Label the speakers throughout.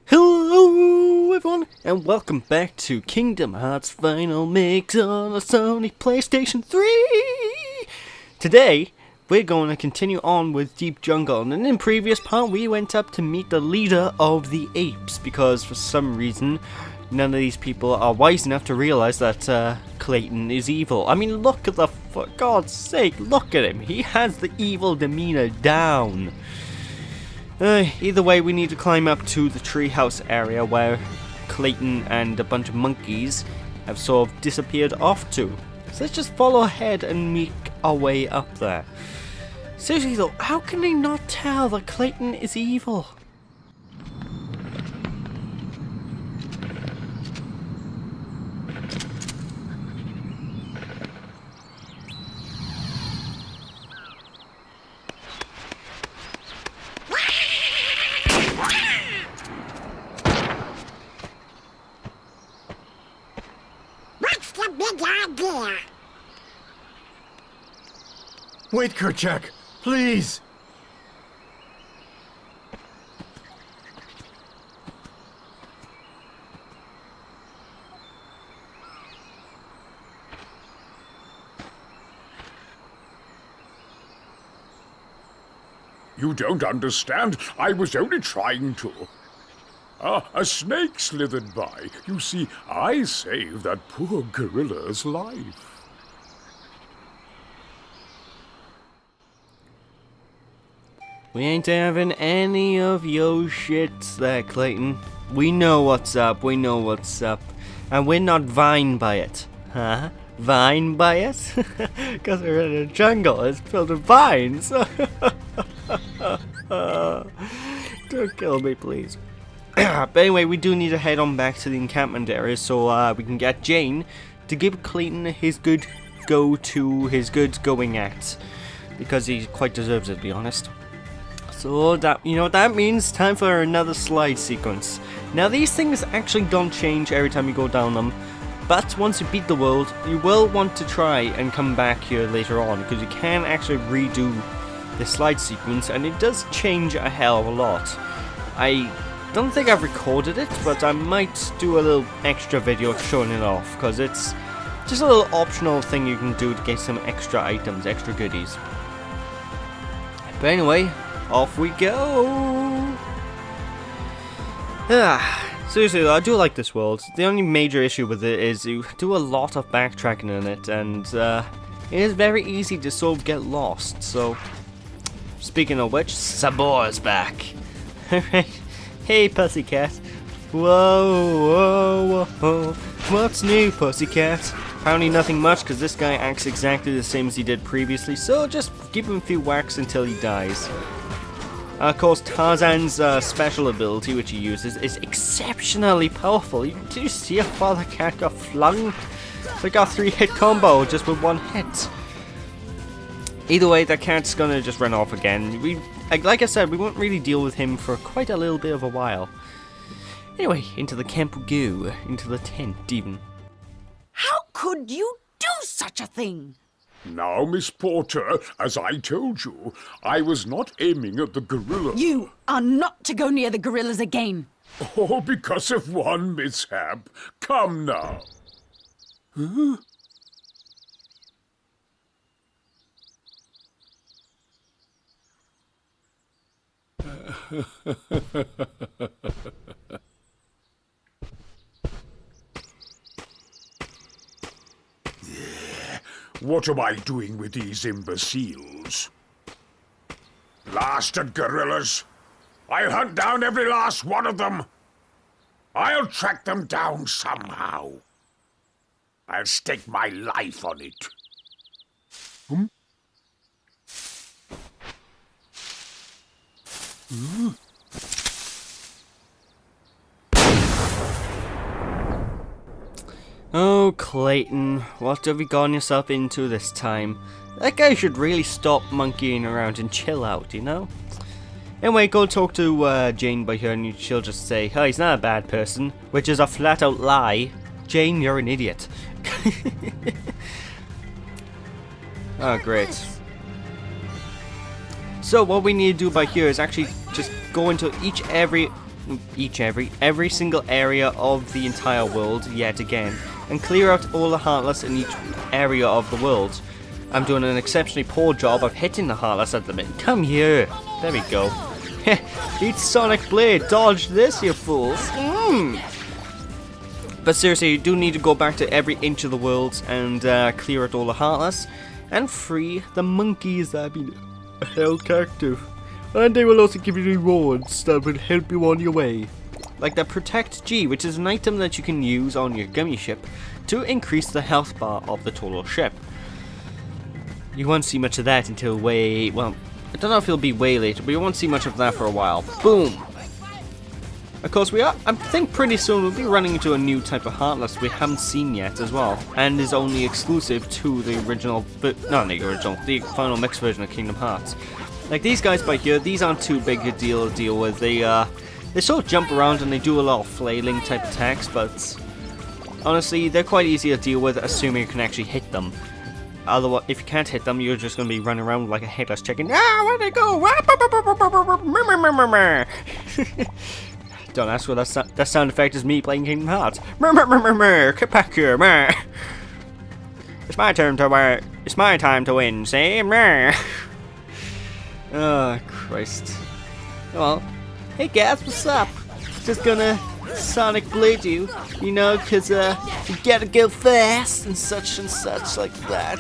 Speaker 1: Hello everyone, and welcome back to Kingdom Hearts Final Mix on the Sony PlayStation 3! Today, we're going to continue on with Deep Jungle, and in the previous part we went up to meet the leader of the apes, because for some reason, none of these people are wise enough to realize that Clayton is evil. I mean, look at for God's sake, look at him, he has the evil demeanor down. Either way, we need to climb up to the treehouse area where Clayton and a bunch of monkeys have sort of disappeared off to. So let's just follow ahead and make our way up there. Seriously though, how can they not tell that Clayton is evil?
Speaker 2: Wait, Kerchak, please!
Speaker 3: You don't understand. I was only trying to. A snake slithered by. You see, I saved that poor gorilla's life.
Speaker 1: We ain't having any of your shits there, Clayton. We know what's up, we know what's up. And we're not Vine by it. Huh? Vine by it? Because we're in a jungle, it's filled with vines. Don't kill me, please. But anyway, we do need to head on back to the encampment area so we can get Jane to give Clayton his good going act. Because he quite deserves it, to be honest. So that, you know what that means? Time for another slide sequence. Now these things actually don't change every time you go down them, but once you beat the world, you will want to try and come back here later on, because you can actually redo the slide sequence, and it does change a hell of a lot. I don't think I've recorded it, but I might do a little extra video showing it off, because it's just a little optional thing you can do to get some extra items, extra goodies. But anyway, off we go! Seriously though, I do like this world. The only major issue with it is you do a lot of backtracking in it, and it is very easy to sort of get lost, so... Speaking of which, Sabor's back! Hey pussycat! Whoa, whoa, whoa! What's new, pussycat? Apparently nothing much, because this guy acts exactly the same as he did previously, so just give him a few whacks until he dies. Of course, Tarzan's special ability, which he uses, is exceptionally powerful. Did you see how far the cat got flung? They got a 3-hit combo just with 1 hit. Either way, the cat's gonna just run off again. Like I said, we won't really deal with him for quite a little bit of a while. Anyway, into the camp we go. Into the tent, even.
Speaker 4: How could you do such a thing?
Speaker 3: Now, Miss Porter, as I told you, I was not aiming at the gorilla.
Speaker 4: You are not to go near the gorillas again.
Speaker 3: Oh, because of one mishap. Come now. Huh? What am I doing with these imbeciles? Blasted gorillas! I'll hunt down every last one of them! I'll track them down somehow. I'll stake my life on it. Hmm?
Speaker 1: Oh, Clayton, what have you gotten yourself into this time? That guy should really stop monkeying around and chill out, you know? Anyway, go talk to Jane by here and she'll just say, oh, he's not a bad person, which is a flat out lie. Jane, you're an idiot. Oh, great. So what we need to do by here is actually just go into every every single area of the entire world yet again, and clear out all the Heartless in each area of the world. I'm doing an exceptionally poor job of hitting the Heartless at the minute. Come here. There we go. Eat Sonic Blade. Dodge this, you fools. But seriously, you do need to go back to every inch of the world and clear out all the Heartless and free the monkeys that have been held captive. And they will also give you rewards that will help you on your way. Like the Protect G, which is an item that you can use on your gummy ship to increase the health bar of the total ship. You won't see much of that until way, well, I don't know if it'll be way later, but you won't see much of that for a while. Boom! Of course, I think pretty soon we'll be running into a new type of Heartless we haven't seen yet as well, and is only exclusive to the original, the final mix version of Kingdom Hearts. Like these guys by here, these aren't too big a deal to deal with. They sort of jump around and they do a lot of flailing type attacks, but honestly, they're quite easy to deal with, assuming you can actually hit them. Otherwise, if you can't hit them, you're just going to be running around like a headless chicken. Ah, where'd they go? Don't ask what that sound effect is me playing Kingdom Hearts. Get back here, It's my turn to win. It's my time to win, see? Oh, Christ. Well, hey guys, what's up? Just gonna Sonic Blade you, you know, cause you gotta go fast and such like that.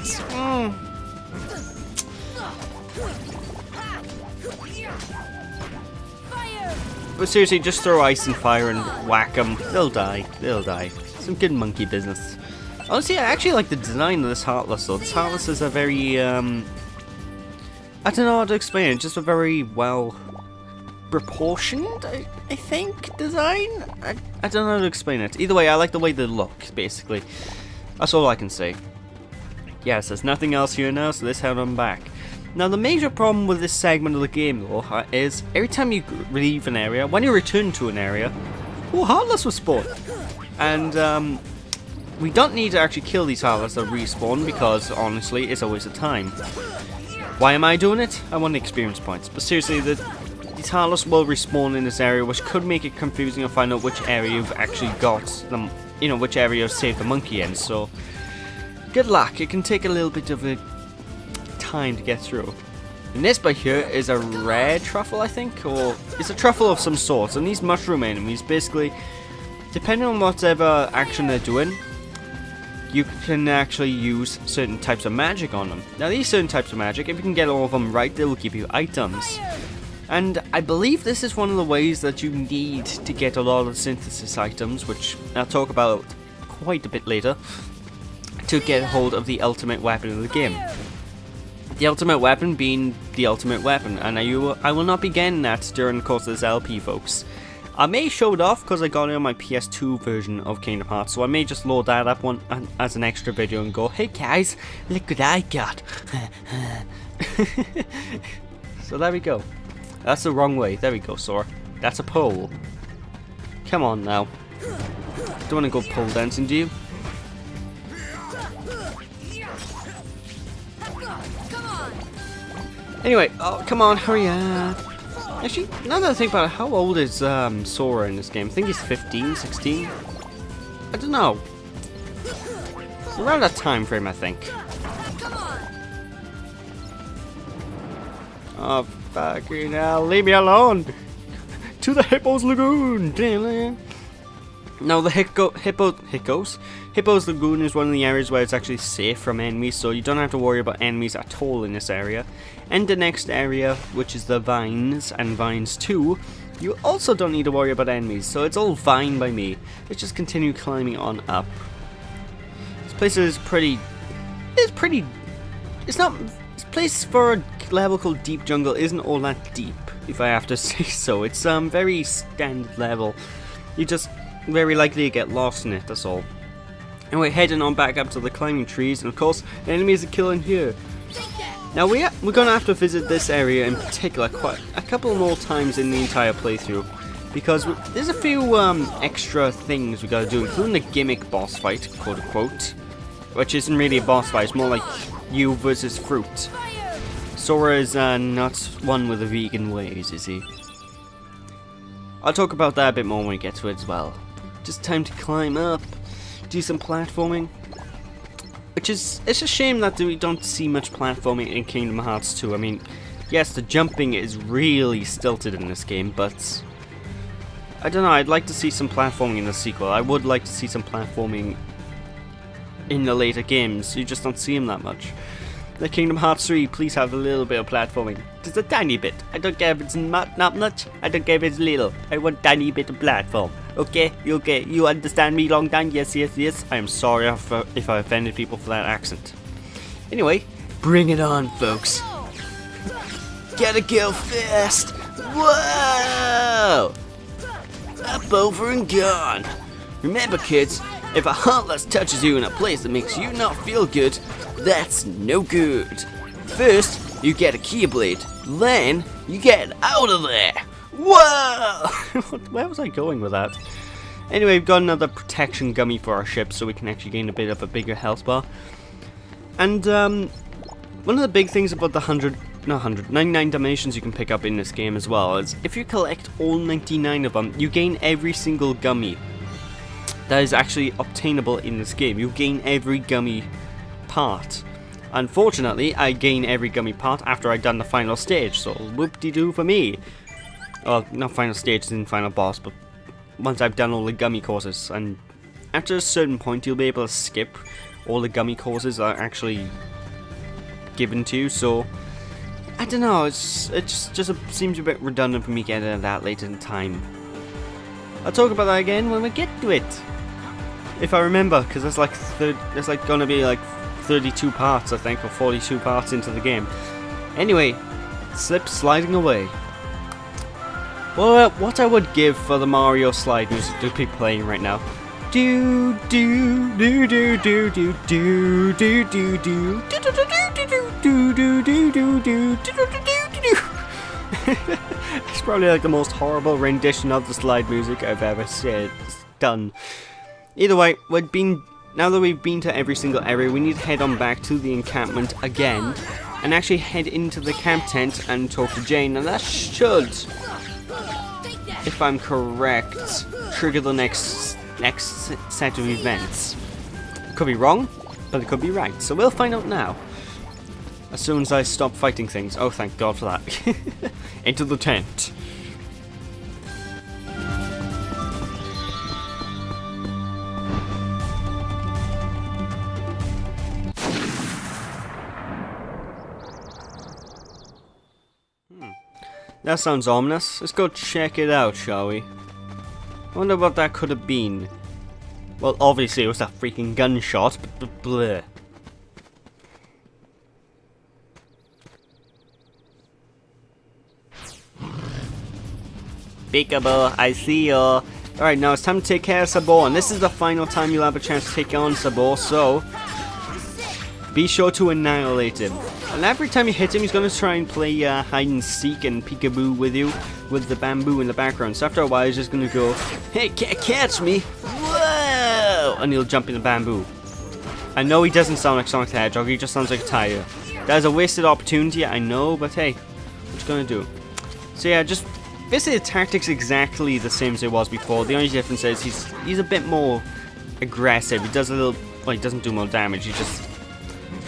Speaker 1: But seriously, just throw ice and fire and whack them. They'll die. They'll die. Some good monkey business. Honestly, I actually like the design of this Heartless though. This Heartless is a very, I don't know how to explain it. Just a very well proportioned, I think, design? I don't know how to explain it. Either way, I like the way they look, basically. That's all I can say. Yes, there's nothing else here now, so let's head on back. Now, the major problem with this segment of the game, though, is every time you leave an area, when you return to an area, oh, Heartless will spawn. And, we don't need to actually kill these Heartless that respawn, because, honestly, it's a waste of time. Why am I doing it? I want the experience points. But seriously, these Heartless will respawn in this area, which could make it confusing to find out which area you've actually got them, you know, which area you've saved the monkey in. So, good luck. It can take a little bit of a time to get through. And this by here is a red truffle, I think, or it's a truffle of some sort. And these mushroom enemies, basically, depending on whatever action they're doing, you can actually use certain types of magic on them. Now these certain types of magic, if you can get all of them right, they will give you items. And I believe this is one of the ways that you need to get a lot of synthesis items, which I'll talk about quite a bit later, to get hold of the ultimate weapon of the game. The ultimate weapon being the ultimate weapon, and I will not be getting that during the course of this LP, folks. I may show it off because I got it on my PS2 version of Kingdom Hearts, so I may just load that up as an extra video and go, hey guys, look what I got. So there we go. That's the wrong way. There we go, Sora. That's a pole. Come on now. Don't want to go pole dancing, do you? Anyway, oh, come on, hurry up. Actually, now that I think about it, how old is Sora in this game? I think he's 15, 16? I don't know. Around that time frame, I think. Oh, fucking hell, leave me alone! To the Hippos Lagoon! Now, the Hippos Lagoon is one of the areas where it's actually safe from enemies, so you don't have to worry about enemies at all in this area. And the next area, which is the Vines and Vines 2, you also don't need to worry about enemies, so it's all fine by me. Let's just continue climbing on up. This place is this place for a level called Deep Jungle isn't all that deep, if I have to say so. It's very standard level. You just very likely to get lost in it, that's all. And we're heading on back up to the climbing trees, and of course, enemies are killing here. Now we're gonna have to visit this area in particular quite a couple more times in the entire playthrough, because there's a few extra things we gotta do, including the gimmick boss fight, quote unquote, which isn't really a boss fight, it's more like you versus fruit. Sora is not one with the vegan ways, is he? I'll talk about that a bit more when we get to it as well. Just time to climb up, do some platforming. Which is, it's a shame that we don't see much platforming in Kingdom Hearts 2. I mean, yes, the jumping is really stilted in this game, but I don't know, I'd like to see some platforming in the sequel. I would like to see some platforming in the later games. You just don't see them that much. The Kingdom Hearts 3, please have a little bit of platforming. Just a tiny bit. I don't care if it's not much. I don't care if it's little. I want tiny bit of platform. Okay? You understand me, long time? Yes. I am sorry if I offended people for that accent. Anyway, bring it on, folks. Gotta go fast. Whoa! Up, over, and gone. Remember, kids, if a Heartless touches you in a place that makes you not feel good, that's no good. First, you get a Keyblade, then you get out of there. Whoa! Where was I going with that? Anyway, we've got another protection gummy for our ship, so we can actually gain a bit of a bigger health bar. And one of the big things about the 99 dimensions you can pick up in this game as well is if you collect all 99 of them, you gain every single gummy that is actually obtainable in this game. You gain every gummy part. Unfortunately, I gain every gummy part after I've done the final stage, so whoop-de-doo for me. Well, not final stage, in final boss, but once I've done all the gummy courses, and after a certain point you'll be able to skip all the gummy courses that are actually given to you, so I don't know, it just seems a bit redundant for me getting into that later in time. I'll talk about that again when we get to it. If I remember, because there's like gonna be like 32 parts, I think, or 42 parts into the game. Anyway, sliding away. Well, what I would give for the Mario slide music to be playing right now. Do do do do do do do do do do do do do do do do. It's probably like the most horrible rendition of the slide music I've ever done. Either way, now that we've been to every single area, we need to head on back to the encampment again and actually head into the camp tent and talk to Jane, and that should, if I'm correct, trigger the next set of events. Could be wrong, but it could be right, so we'll find out now. As soon as I stop fighting things. Oh, thank God for that. Into the tent. That sounds ominous. Let's go check it out, shall we? I wonder what that could have been. Well, obviously it was that freaking gunshot, but bleh. Peekaboo, I see you. Alright, now it's time to take care of Sabor, and this is the final time you'll have a chance to take on Sabor, so be sure to annihilate him. And every time you hit him, he's going to try and play hide and seek and peekaboo with you, with the bamboo in the background. So after a while, he's just going to go, "Hey, catch me! Whoa!" And he'll jump in the bamboo. I know he doesn't sound like Sonic the Hedgehog, he just sounds like a tiger. That is a wasted opportunity, I know, but hey, what you gonna do? So yeah, just basically the tactics exactly the same as it was before. The only difference is he's a bit more aggressive. He does a little, well, he doesn't do more damage. He just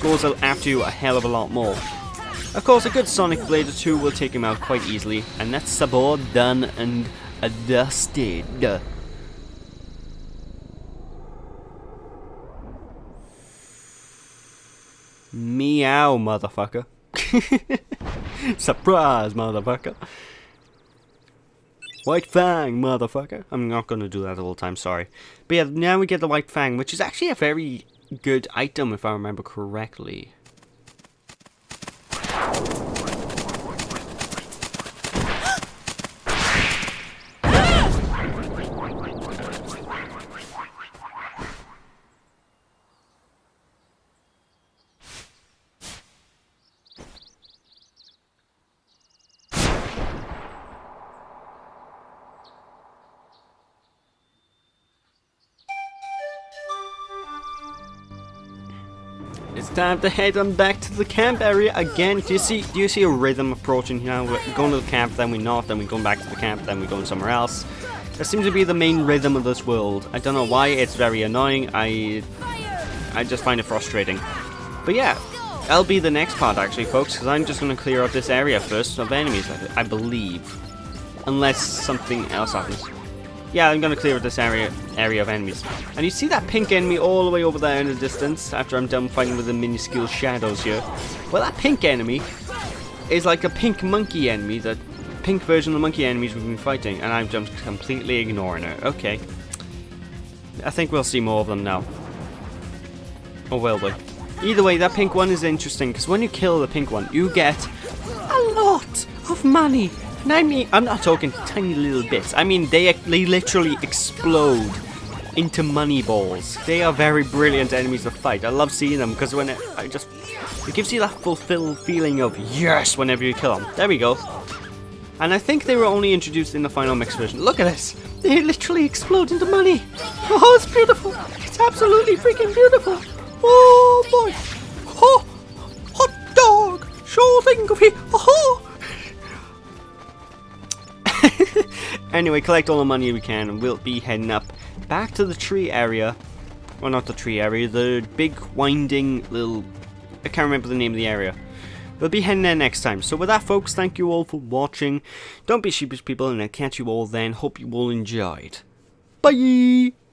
Speaker 1: goes after you a hell of a lot more. Of course, a good Sonic Blade or 2 will take him out quite easily, and that's Sabor done and dusted. Meow, motherfucker. Surprise, motherfucker. White Fang, motherfucker. I'm not going to do that all the time, sorry. But yeah, now we get the White Fang, which is actually a very good item if I remember correctly. It's time to head on back to the camp area again. Do you see a rhythm approaching now? We're going to the camp, then we're not, then we're going back to the camp, then we're going somewhere else. That seems to be the main rhythm of this world. I don't know why, it's very annoying. I just find it frustrating. But yeah, that'll be the next part actually, folks, because I'm just going to clear out this area first of enemies, I believe. Unless something else happens. Yeah, I'm going to clear out this area of enemies. And you see that pink enemy all the way over there in the distance after I'm done fighting with the minuscule shadows here. Well, that pink enemy is like a pink monkey enemy, the pink version of the monkey enemies we've been fighting, and I'm just completely ignoring it. Okay. I think we'll see more of them now. Or will we? Either way, that pink one is interesting, because when you kill the pink one, you get a lot of money. And I mean, I'm not talking tiny little bits. I mean, they literally explode into money balls. They are very brilliant enemies to fight. I love seeing them, because when it gives you that fulfilled feeling of yes whenever you kill them. There we go. And I think they were only introduced in the final mix version. Look at this. They literally explode into money. Oh, it's beautiful. It's absolutely freaking beautiful. Oh boy! Oh, hot dog! Sure thing of it. Oh! Anyway, collect all the money we can, and we'll be heading up back to the tree area. Well, not the tree area, the big winding little. I can't remember the name of the area. We'll be heading there next time. So with that, folks, thank you all for watching. Don't be sheepish, people, and I'll catch you all then. Hope you all enjoyed. Bye!